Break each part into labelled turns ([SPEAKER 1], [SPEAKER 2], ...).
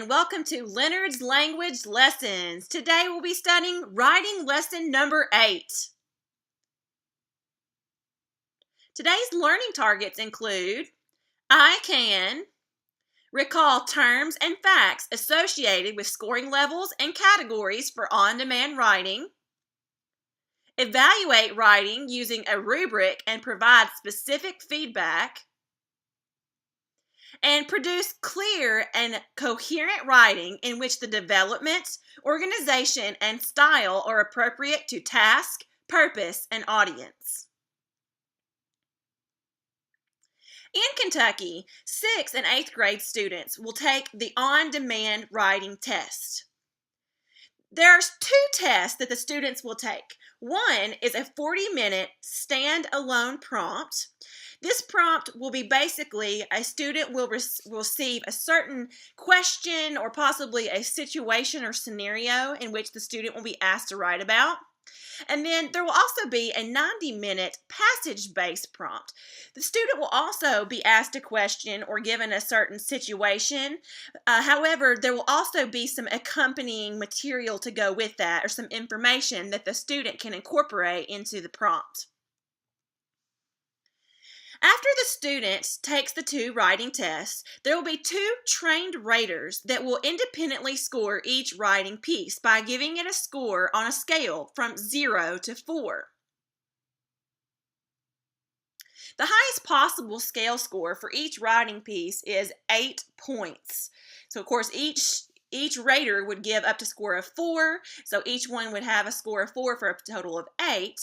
[SPEAKER 1] and welcome to Leonard's Language Lessons. Today we'll be studying writing lesson number 8. Today's learning targets include I can recall terms and facts associated with scoring levels and categories for on-demand writing, evaluate writing using a rubric and provide specific feedback, and produce clear and coherent writing in which the development, organization, and style are appropriate to task, purpose, and audience. In Kentucky, 6th and 8th grade students will take the on-demand writing test. There are 2 tests that the students will take. One is a 40-minute stand-alone prompt. This prompt will be basically a student will receive a certain question or possibly a situation or scenario in which the student will be asked to write about. And then there will also be a 90-minute passage-based prompt. The student will also be asked a question or given a certain situation. However, there will also be some accompanying material to go with that or some information that the student can incorporate into the prompt. After the student takes the 2 writing tests, there will be 2 trained raters that will independently score each writing piece by giving it a score on a scale from 0 to 4. The highest possible scale score for each writing piece is 8 points. So, of course, each rater would give up to score of 4, so each one would have a score of 4 for a total of 8.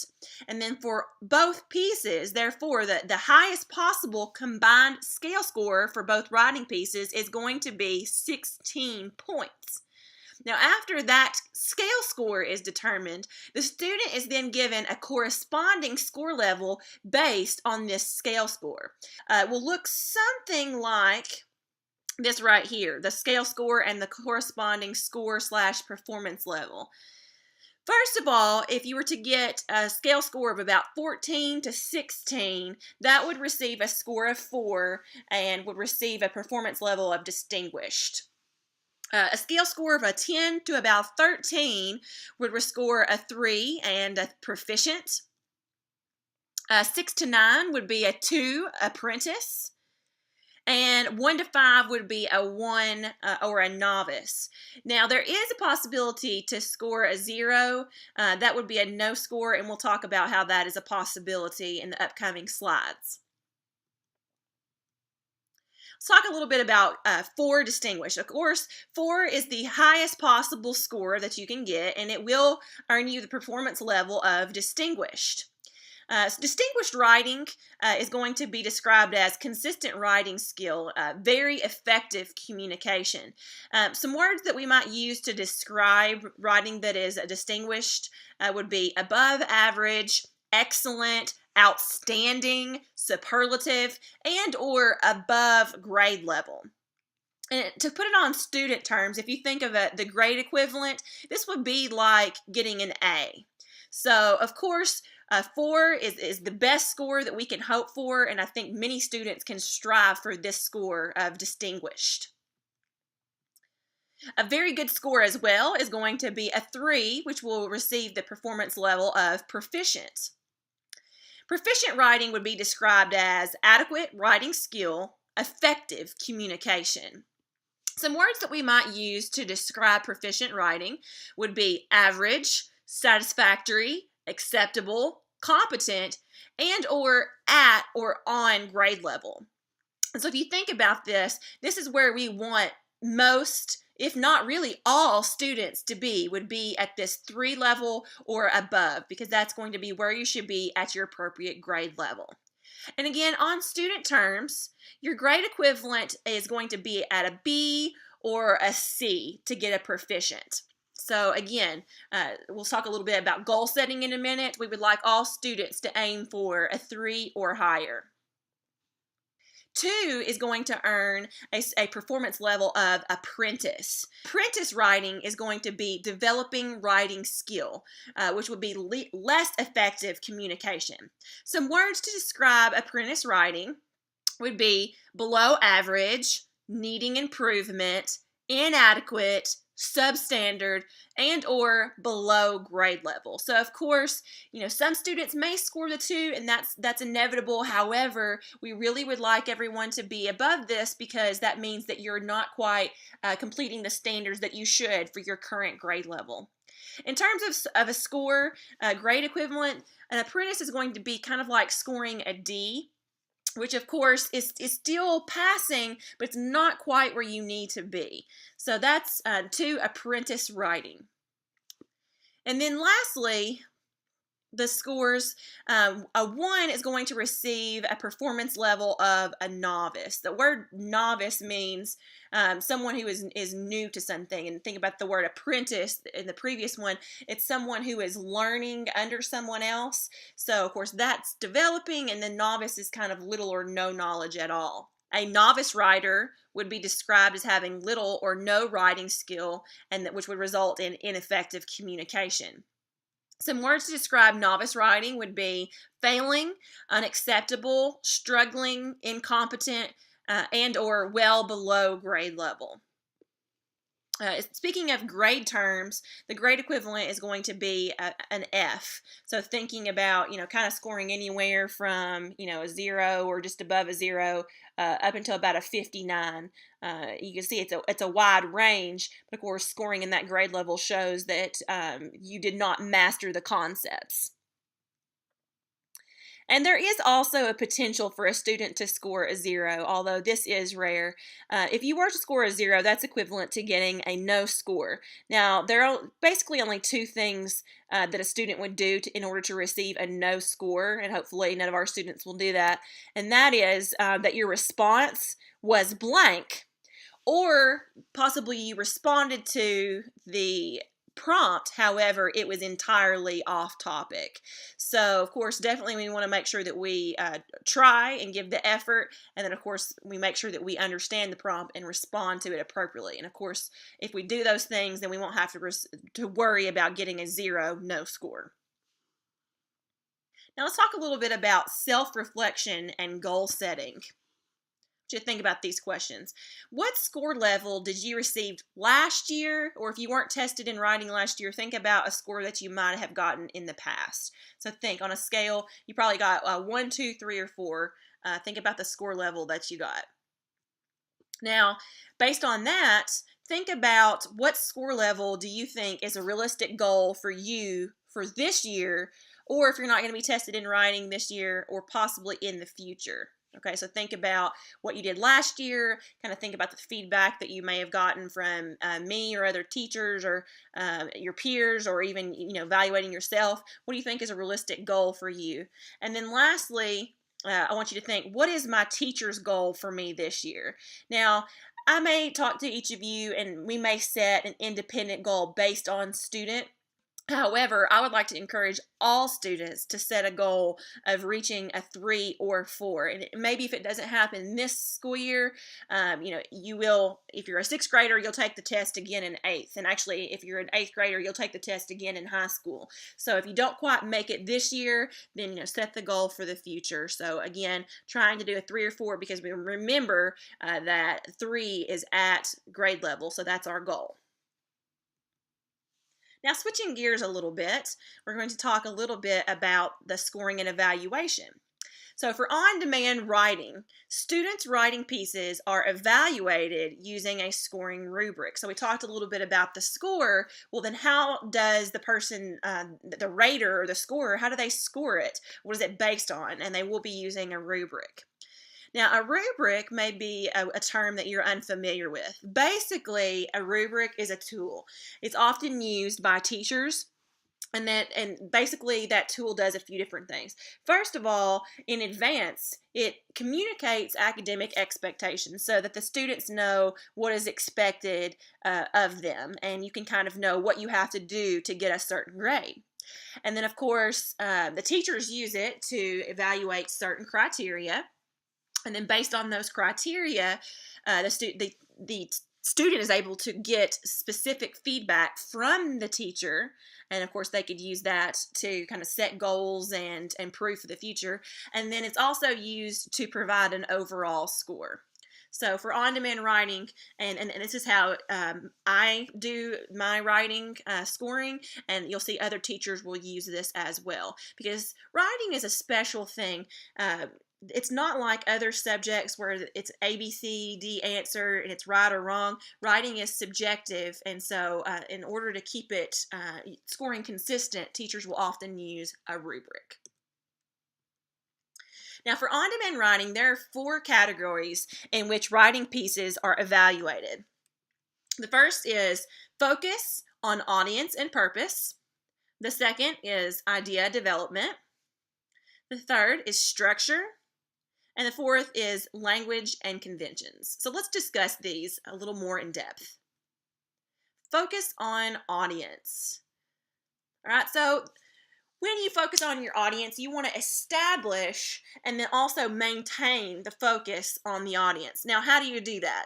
[SPEAKER 1] And then for both pieces, therefore, the highest possible combined scale score for both writing pieces is going to be 16 points. Now, after that scale score is determined, the student is then given a corresponding score level based on this scale score. It will look something like this right here, the scale score and the corresponding score/performance level. First of all, if you were to get a scale score of about 14 to 16, that would receive a score of 4 and would receive a performance level of distinguished. A scale score of a 10 to about 13 would score a 3 and a proficient. 6 to 9 would be a 2, apprentice. And 1 to 5 would be a 1 or a novice. Now, there is a possibility to score a 0. That would be a no score, and we'll talk about how that is a possibility in the upcoming slides. Let's talk a little bit about 4 distinguished. Of course, 4 is the highest possible score that you can get, and it will earn you the performance level of distinguished. Distinguished writing is going to be described as consistent writing skill, very effective communication. Some words that we might use to describe writing that is distinguished would be above average, excellent, outstanding, superlative, and or above grade level. And to put it on student terms, if you think of the grade equivalent, this would be like getting an A. So, of course, 4 is the best score that we can hope for, and I think many students can strive for this score of distinguished. A very good score as well is going to be a 3, which will receive the performance level of proficient. Proficient writing would be described as adequate writing skill, effective communication. Some words that we might use to describe proficient writing would be average, satisfactory, acceptable, competent, and or at or on grade level. And so if you think about this, this is where we want most, if not really all students would be at this 3 level or above, because that's going to be where you should be at your appropriate grade level. And again, on student terms, your grade equivalent is going to be at a B or a C to get a proficient. So again, we'll talk a little bit about goal setting in a minute. We would like all students to aim for a 3 or higher. 2 is going to earn a performance level of apprentice. Apprentice writing is going to be developing writing skill, which would be less effective communication. Some words to describe apprentice writing would be below average, needing improvement, inadequate, substandard, and or below grade level. So of course, some students may score the 2, and that's inevitable. However, we really would like everyone to be above this, because that means that you're not quite completing the standards that you should for your current grade level. In terms of a score, grade equivalent, an apprentice is going to be kind of like scoring a D, which of course is still passing, but it's not quite where you need to be. So that's to apprentice writing. And then lastly, the scores, a 1 is going to receive a performance level of a novice. The word novice means someone who is new to something. And think about the word apprentice in the previous one. It's someone who is learning under someone else. So, of course, that's developing, and then novice is kind of little or no knowledge at all. A novice writer would be described as having little or no writing skill, and which would result in ineffective communication. Some words to describe novice writing would be failing, unacceptable, struggling, incompetent, and or well below grade level. Speaking of grade terms, the grade equivalent is going to be an F. So thinking about, kind of scoring anywhere from, a 0 or just above a 0 up until about a 59. You can see it's a wide range, but of course scoring in that grade level shows that you did not master the concepts. And there is also a potential for a student to score a 0, although this is rare. If you were to score a 0, that's equivalent to getting a no score. Now, there are basically only 2 things that a student would do in order to receive a no score, and hopefully none of our students will do that. And that is that your response was blank, or possibly you responded to the prompt, however, it was entirely off topic. So, of course, definitely we want to make sure that we try and give the effort, and then, of course, we make sure that we understand the prompt and respond to it appropriately. And, of course, if we do those things, then we won't have to worry about getting a 0 no score. Now, let's talk a little bit about self-reflection and goal setting. To think about these questions. What score level did you receive last year? Or if you weren't tested in writing last year, think about a score that you might have gotten in the past. So think on a scale, you probably got 1, 2, 3, or 4. Think about the score level that you got. Now, based on that, think about what score level do you think is a realistic goal for you for this year, or if you're not going to be tested in writing this year, or possibly in the future. Okay, so think about what you did last year, kind of think about the feedback that you may have gotten from me or other teachers or your peers, or even, evaluating yourself. What do you think is a realistic goal for you? And then lastly, I want you to think, what is my teacher's goal for me this year? Now, I may talk to each of you and we may set an independent goal based on student. However, I would like to encourage all students to set a goal of reaching a 3 or 4. And maybe if it doesn't happen this school year, you will, if you're a 6th grader, you'll take the test again in 8th. And actually, if you're an 8th grader, you'll take the test again in high school. So if you don't quite make it this year, then, set the goal for the future. So again, trying to do a 3 or 4, because we remember that 3 is at grade level. So that's our goal. Now, switching gears a little bit, we're going to talk a little bit about the scoring and evaluation. So for on-demand writing, students' writing pieces are evaluated using a scoring rubric. So we talked a little bit about the score. Well, then how does the person, the rater or the scorer, how do they score it? What is it based on? And they will be using a rubric. Now, a rubric may be a term that you're unfamiliar with. Basically, a rubric is a tool. It's often used by teachers, and basically that tool does a few different things. First of all, in advance, it communicates academic expectations so that the students know what is expected of them, and you can kind of know what you have to do to get a certain grade. And then, of course, the teachers use it to evaluate certain criteria. And then based on those criteria, the student is able to get specific feedback from the teacher. And of course, they could use that to kind of set goals and improve for the future. And then it's also used to provide an overall score. So for on-demand writing, and this is how I do my writing scoring, and you'll see other teachers will use this as well, because writing is a special thing. It's not like other subjects where it's A, B, C, D answer and it's right or wrong. Writing is subjective, and so in order to keep it scoring consistent, teachers will often use a rubric. Now, for on-demand writing, there are 4 categories in which writing pieces are evaluated. The first is focus on audience and purpose. The second is idea development. The third is structure. And the fourth is language and conventions. So let's discuss these a little more in depth. Focus on audience. All right, so when you focus on your audience, you want to establish and then also maintain the focus on the audience. Now, how do you do that?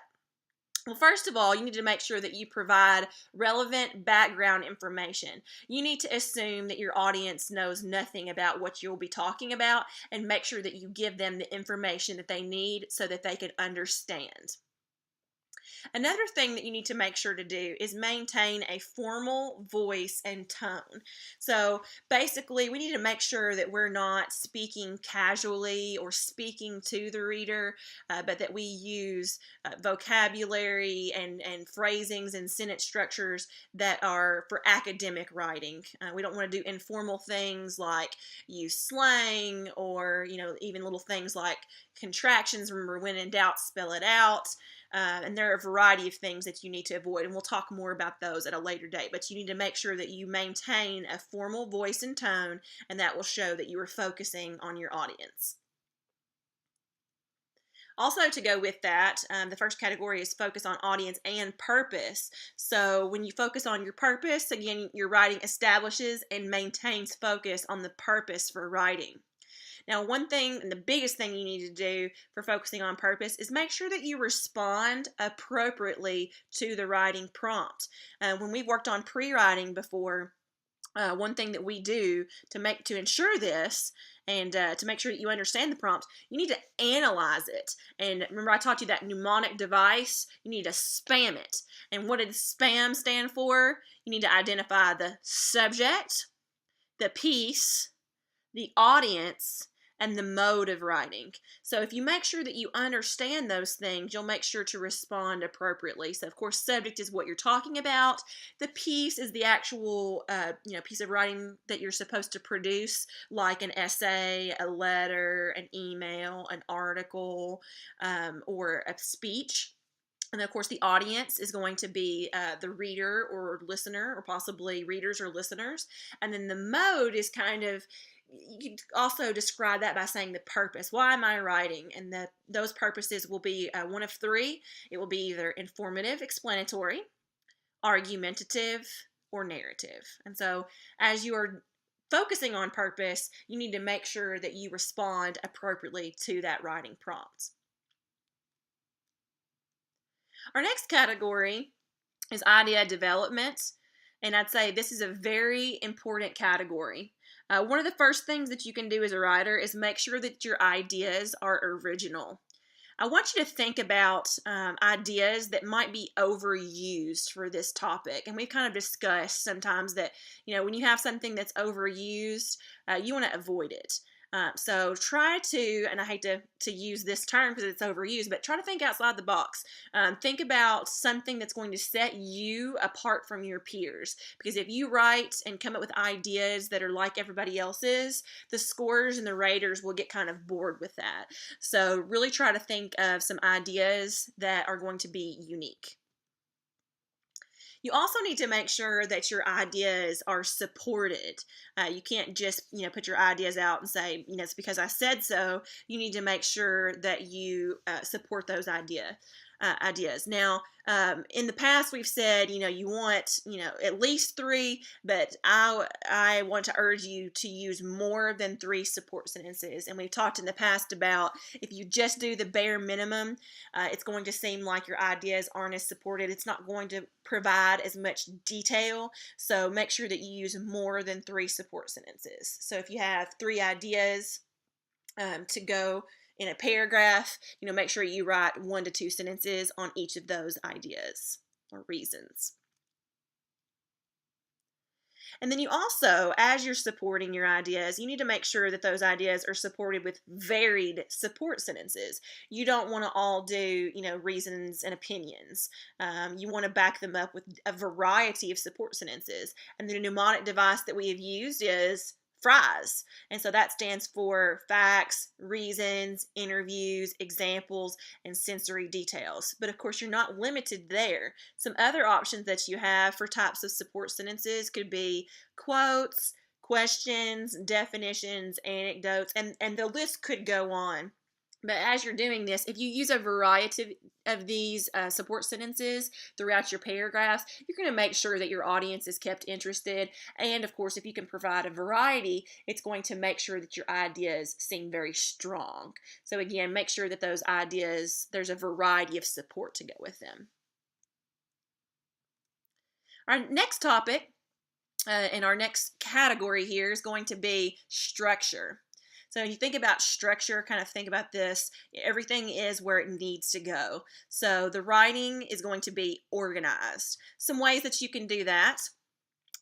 [SPEAKER 1] Well, first of all, you need to make sure that you provide relevant background information. You need to assume that your audience knows nothing about what you'll be talking about, and make sure that you give them the information that they need so that they can understand. Another thing that you need to make sure to do is maintain a formal voice and tone. So basically, we need to make sure that we're not speaking casually or speaking to the reader, but that we use vocabulary and phrasings and sentence structures that are for academic writing. We don't want to do informal things like use slang, or even little things like contractions. Remember, when in doubt, spell it out. And there are a variety of things that you need to avoid, and we'll talk more about those at a later date. But you need to make sure that you maintain a formal voice and tone, and that will show that you are focusing on your audience. Also, to go with that, the first category is focus on audience and purpose. So when you focus on your purpose, again, your writing establishes and maintains focus on the purpose for writing. Now, one thing, and the biggest thing you need to do for focusing on purpose, is make sure that you respond appropriately to the writing prompt. When we've worked on pre-writing before, one thing that we do to ensure this, and to make sure that you understand the prompt, you need to analyze it. And remember, I taught you that mnemonic device. You need to spam it. And what does spam stand for? You need to identify the subject, the piece, the audience, and the mode of writing. So if you make sure that you understand those things, you'll make sure to respond appropriately. So of course, subject is what you're talking about. The piece is the actual piece of writing that you're supposed to produce, like an essay, a letter, an email, an article, or a speech. And of course, the audience is going to be the reader or listener, or possibly readers or listeners. And then the mode is kind of, you could also describe that by saying the purpose. Why am I writing? And those purposes will be one of 3. It will be either informative, explanatory, argumentative, or narrative. And so as you are focusing on purpose, you need to make sure that you respond appropriately to that writing prompt. Our next category is idea development, and I'd say this is a very important category. One of the first things that you can do as a writer is make sure that your ideas are original. I want you to think about ideas that might be overused for this topic. And we've kind of discussed sometimes that, when you have something that's overused, you want to avoid it. So try to, and I hate to use this term because it's overused, but try to think outside the box. Think about something that's going to set you apart from your peers. Because if you write and come up with ideas that are like everybody else's, the scorers and the raters will get kind of bored with that. So really try to think of some ideas that are going to be unique. You also need to make sure that your ideas are supported. You can't just, put your ideas out and say, it's because I said so. You need to make sure that you support those ideas. Now, in the past, we've said, you want, at least 3, but I want to urge you to use more than 3 support sentences. And we've talked in the past about if you just do the bare minimum, it's going to seem like your ideas aren't as supported. It's not going to provide as much detail. So make sure that you use more than 3 support sentences. So if you have 3 ideas to go in a paragraph, make sure you write 1 to 2 sentences on each of those ideas or reasons. And then you also, as you're supporting your ideas, you need to make sure that those ideas are supported with varied support sentences. You don't want to all do, reasons and opinions. You want to back them up with a variety of support sentences. And the mnemonic device that we have used is FRIES. And so that stands for facts, reasons, interviews, examples, and sensory details. But of course, you're not limited there. Some other options that you have for types of support sentences could be quotes, questions, definitions, anecdotes, and the list could go on. But as you're doing this, if you use a variety of these support sentences throughout your paragraphs, you're going to make sure that your audience is kept interested. And of course, if you can provide a variety, it's going to make sure that your ideas seem very strong. So again, make sure that those ideas, there's a variety of support to go with them. Our next topic in our next category here is going to be structure. So you think about structure, kind of think about this. Everything is where it needs to go. So the writing is going to be organized. Some ways that you can do that.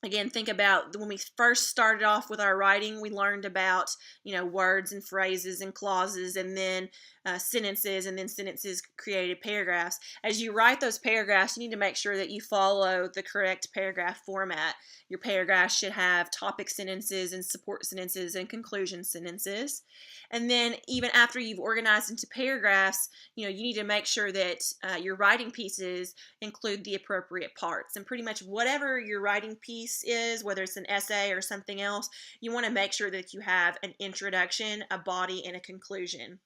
[SPEAKER 1] Again, think about when we first started off with our writing, we learned about, words and phrases and clauses, and then sentences, and then sentences created paragraphs. As you write those paragraphs, you need to make sure that you follow the correct paragraph format. Your paragraph should have topic sentences and support sentences and conclusion sentences. And then even after you've organized into paragraphs, you need to make sure that your writing pieces include the appropriate parts. And pretty much whatever your writing piece is, whether it's an essay or something else, you want to make sure that you have an introduction, a body, and a conclusion.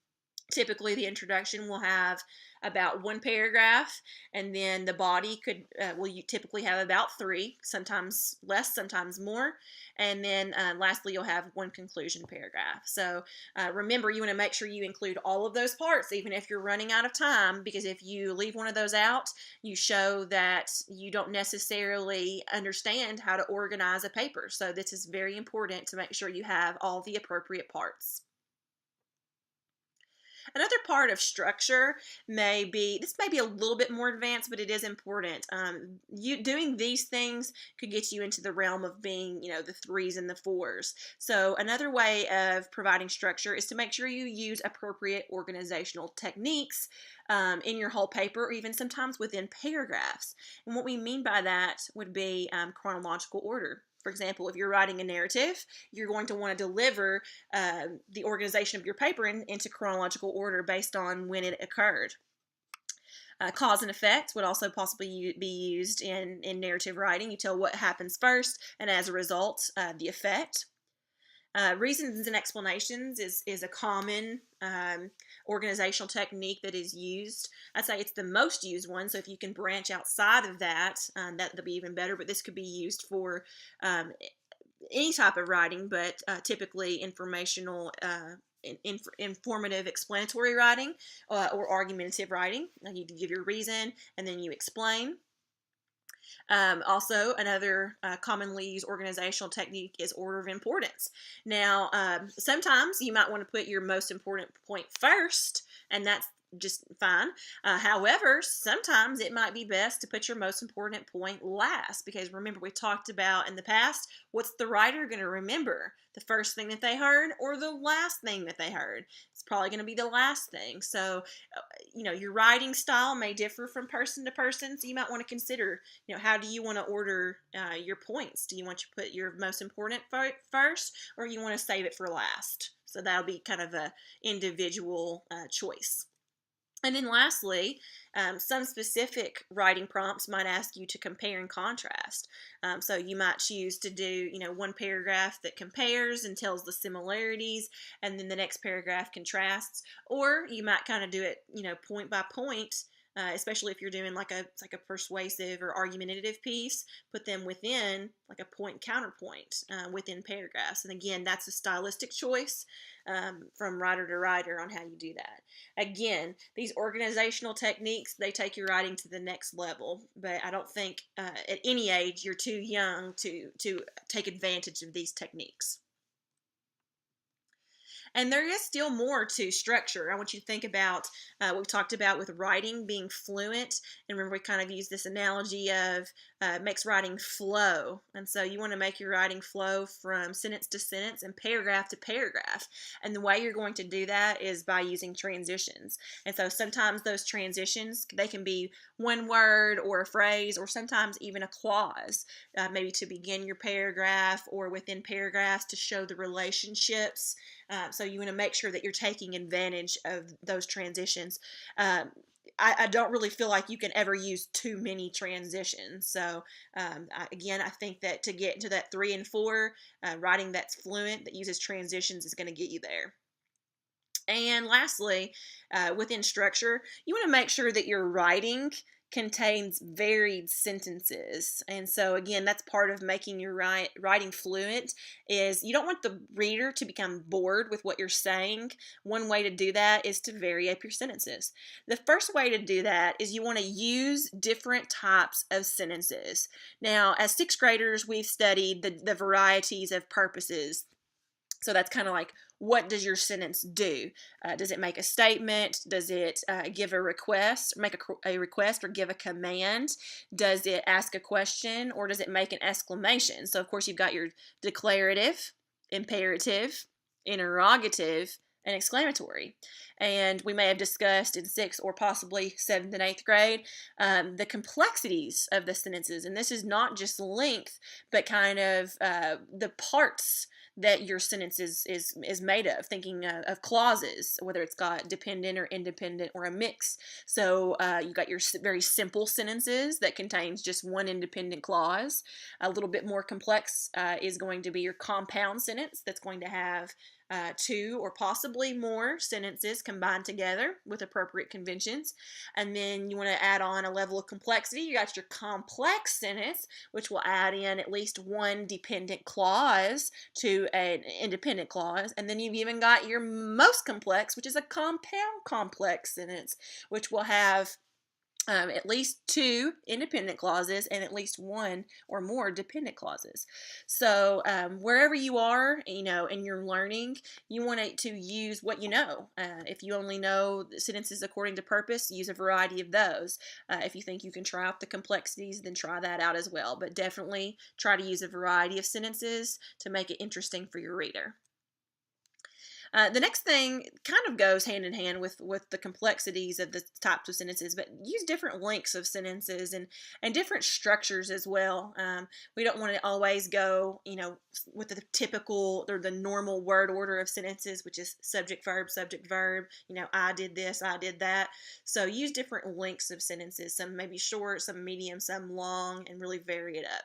[SPEAKER 1] Typically, the introduction will have about 1 paragraph, and then the body you typically have about 3, sometimes less, sometimes more, and then lastly, you'll have 1 conclusion paragraph. So remember, you want to make sure you include all of those parts, even if you're running out of time, because if you leave one of those out, you show that you don't necessarily understand how to organize a paper. So this is very important to make sure you have all the appropriate parts. Another part of structure may be a little bit more advanced, but it is important. You doing these things could get you into the realm of being, the 3s and the 4s. So another way of providing structure is to make sure you use appropriate organizational techniques in your whole paper, or even sometimes within paragraphs. And what we mean by that would be chronological order. For example, if you're writing a narrative, you're going to want to deliver the organization of your paper into chronological order based on when it occurred. Cause and effect would also possibly be used in narrative writing. You tell what happens first, and as a result, the effect. Reasons and explanations is a common organizational technique that is used. I'd say it's the most used one, so if you can branch outside of that, that'll be even better, but this could be used for any type of writing, but typically informational, informative, explanatory writing or argumentative writing. You give your reason, and then you explain. Also, another commonly used organizational technique is order of importance. Now, sometimes you might want to put your most important point first, and that's just fine. However, sometimes it might be best to put your most important point last, because remember, we talked about in the past, what's the writer going to remember? The first thing that they heard or the last thing that they heard? It's probably going to be the last thing. So, your writing style may differ from person to person, so you might want to consider, how do you want to order your points? Do you want to put your most important first, or you want to save it for last? So that'll be kind of a individual choice. And then lastly, some specific writing prompts might ask you to compare and contrast. So you might choose to do, one paragraph that compares and tells the similarities, and then the next paragraph contrasts. Or you might kind of do it, point by point, especially if you're doing like a persuasive or argumentative piece, put them within like a point counterpoint within paragraphs. And again, that's a stylistic choice from writer to writer on how you do that. Again, these organizational techniques, they take your writing to the next level, but I don't think at any age you're too young to take advantage of these techniques. And there is still more to structure. I want you to think about what we talked about with writing being fluent. And remember, we kind of use this analogy of makes writing flow. And so you want to make your writing flow from sentence to sentence and paragraph to paragraph. And the way you're going to do that is by using transitions. And so sometimes those transitions, they can be one word or a phrase, or sometimes even a clause, maybe to begin your paragraph or within paragraphs to show the relationships. So you want to make sure that you're taking advantage of those transitions. I don't really feel like you can ever use too many transitions. So I think that to get into that 3 and 4, writing that's fluent, that uses transitions, is going to get you there. And lastly, within structure, you want to make sure that your writing contains varied sentences. And so again, that's part of making your writing fluent, is you don't want the reader to become bored with what you're saying. One way to do that is to vary up your sentences. The first way to do that is you want to use different types of sentences. Now, as 6th graders, we've studied the varieties of purposes. So that's kind of like, what does your sentence do? Does it make a statement? Does it give a request, make a request, or give a command? Does it ask a question, or does it make an exclamation? So of course you've got your declarative, imperative, interrogative, and exclamatory. And we may have discussed in 6th or possibly 7th and 8th grade the complexities of the sentences. And this is not just length, but kind of the parts that your sentence is made of, thinking of clauses, whether it's got dependent or independent or a mix. So you've got your very simple sentences that contains just one independent clause. A little bit more complex is going to be your compound sentence that's going to have 2 or possibly more sentences combined together with appropriate conventions. And then you want to add on a level of complexity. You got your complex sentence, which will add in at least one dependent clause to an independent clause. And then you've even got your most complex, which is a compound complex sentence, which will have at least 2 independent clauses and at least 1 or more dependent clauses. So wherever you are, in your learning, you want to use what you know. If you only know sentences according to purpose, use a variety of those. If you think you can try out the complexities, then try that out as well. But definitely try to use a variety of sentences to make it interesting for your reader. The next thing kind of goes hand in hand with the complexities of the types of sentences, but use different lengths of sentences and different structures as well. We don't want to always go, with the typical or the normal word order of sentences, which is subject, verb, I did this, I did that. So use different lengths of sentences. Some may be short, some medium, some long, and really vary it up.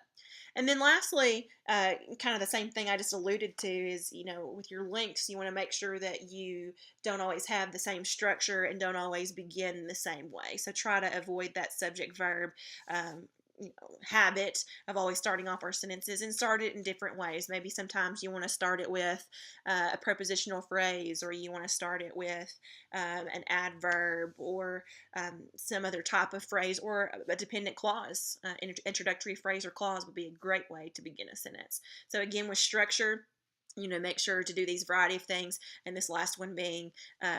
[SPEAKER 1] And then lastly, kind of the same thing I just alluded to is, with your links, you want to make sure that you don't always have the same structure and don't always begin the same way. So try to avoid that subject-verb habit of always starting off our sentences, and start it in different ways. Maybe sometimes you want to start it with a prepositional phrase, or you want to start it with an adverb, or some other type of phrase, or a dependent clause. Introductory phrase or clause would be a great way to begin a sentence. So again, with structure, make sure to do these variety of things, and this last one being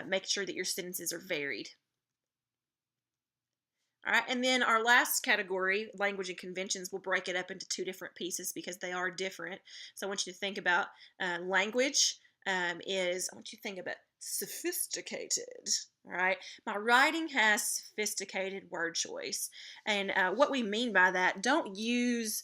[SPEAKER 1] make sure that your sentences are varied. All right, and then our last category, language and conventions, we'll break it up into 2 different pieces because they are different. So I want you to think about language I want you to think about sophisticated. All right, my writing has sophisticated word choice, and what we mean by that, don't use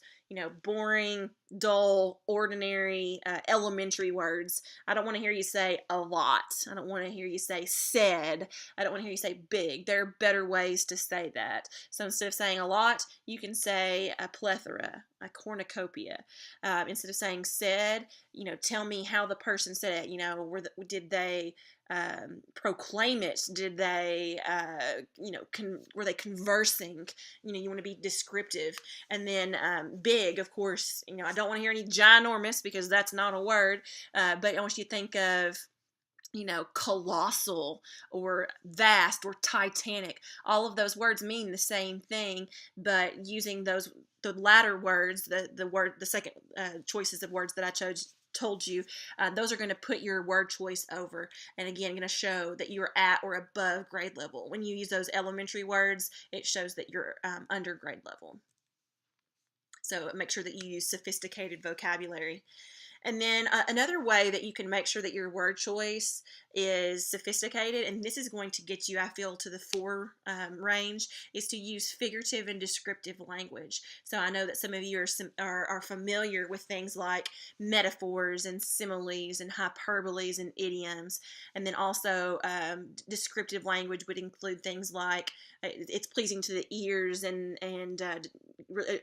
[SPEAKER 1] boring, dull, ordinary, elementary words. I don't want to hear you say a lot. I don't want to hear you say said. I don't want to hear you say big. There are better ways to say that. So instead of saying a lot, you can say a plethora, a cornucopia. Instead of saying said, tell me how the person said it. Did they proclaim it? Did they, were they conversing? You want to be descriptive. And then big, of course, I don't want to hear any ginormous because that's not a word, but I want you to think of colossal or vast or titanic. All of those words mean the same thing, but using those the latter words, the second choices of words that I told you, those are going to put your word choice over, and again going to show that you're at or above grade level. When you use those elementary words, it shows that you're under grade level. So make sure that you use sophisticated vocabulary. And then another way that you can make sure that your word choice is sophisticated, and this is going to get you, I feel, to the 4 range, is to use figurative and descriptive language. So I know that some of you are familiar with things like metaphors and similes and hyperboles and idioms. And then also descriptive language would include things like it's pleasing to the ears and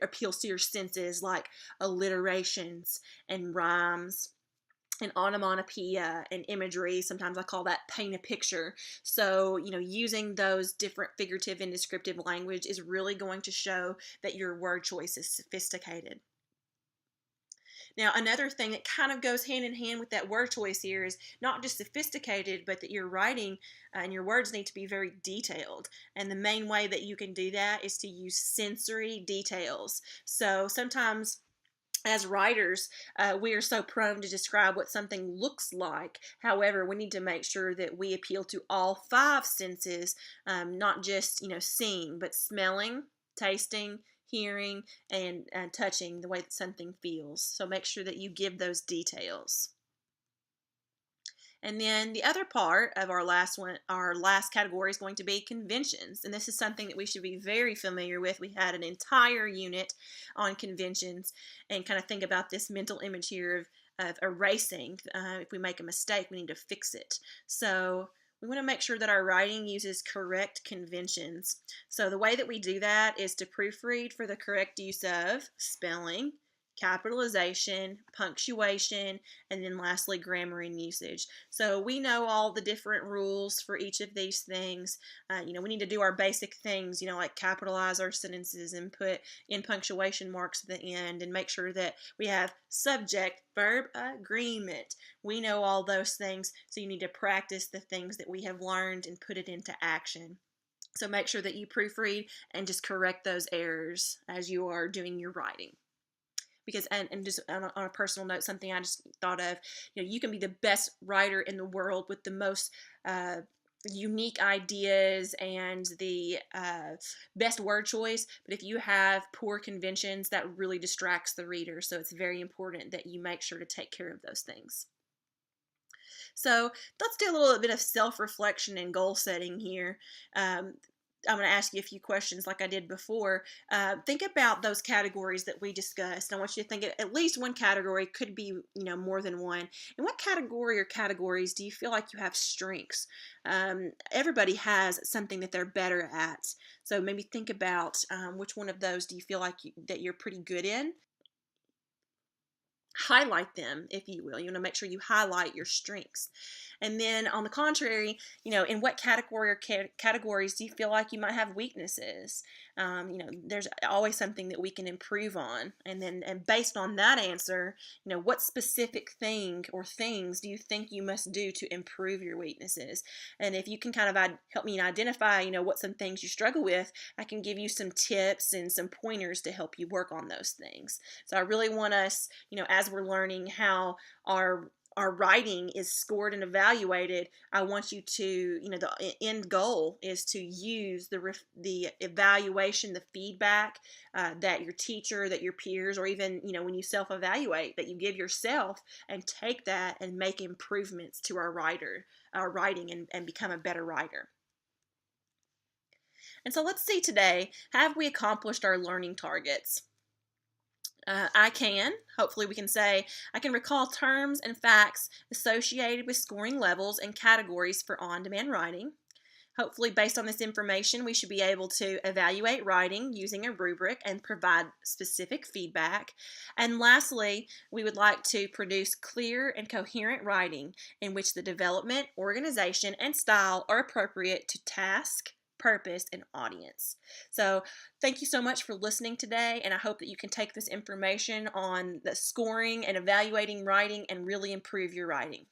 [SPEAKER 1] appeals to your senses, like alliterations and rhymes and onomatopoeia and imagery. Sometimes I call that paint a picture. So, using those different figurative and descriptive language is really going to show that your word choice is sophisticated. Now, another thing that kind of goes hand in hand with that word choice here is not just sophisticated, but that your writing and your words need to be very detailed. And the main way that you can do that is to use sensory details. So sometimes as writers, we are so prone to describe what something looks like. However, we need to make sure that we appeal to all 5 senses, not just, seeing, but smelling, tasting, hearing, and touching, the way that something feels. So make sure that you give those details. And then the other part of our last category is going to be conventions. And this is something that we should be very familiar with. We had an entire unit on conventions, and kind of think about this mental image here of erasing. If we make a mistake, we need to fix it. So we want to make sure that our writing uses correct conventions. So the way that we do that is to proofread for the correct use of spelling, capitalization, punctuation, and then lastly grammar and usage. So we know all the different rules for each of these things. We need to do our basic things, like capitalize our sentences and put in punctuation marks at the end, and make sure that we have subject, verb, agreement. We know all those things, so you need to practice the things that we have learned and put it into action. So make sure that you proofread and just correct those errors as you are doing your writing. Because, and just on a personal note, something I just thought of, you can be the best writer in the world with the most unique ideas and the best word choice, but if you have poor conventions, that really distracts the reader. So it's very important that you make sure to take care of those things. So let's do a little bit of self-reflection and goal setting here. I'm going to ask you a few questions like I did before. Think about those categories that we discussed. I want you to think at least one category, could be more than one. And what category or categories do you feel like you have strengths? Everybody has something that they're better at. So maybe think about which one of those do you feel like that you're pretty good in. Highlight them, if you will. You want to make sure you highlight your strengths. And then on the contrary, in what category or categories do you feel like you might have weaknesses? There's always something that we can improve on. And based on that answer, what specific thing or things do you think you must do to improve your weaknesses? And if you can kind of help me identify, what some things you struggle with, I can give you some tips and some pointers to help you work on those things. So I really want us, as we're learning how our writing is scored and evaluated, I want you to, the end goal is to use the evaluation, the feedback that your teacher, that your peers, or even, when you self-evaluate, that you give yourself, and take that and make improvements to our writing and become a better writer. And so let's see today, have we accomplished our learning targets? Hopefully we can say, I can recall terms and facts associated with scoring levels and categories for on-demand writing. Hopefully, based on this information, we should be able to evaluate writing using a rubric and provide specific feedback. And lastly, we would like to produce clear and coherent writing in which the development, organization, and style are appropriate to task, purpose, and audience. So thank you so much for listening today, and I hope that you can take this information on the scoring and evaluating writing and really improve your writing.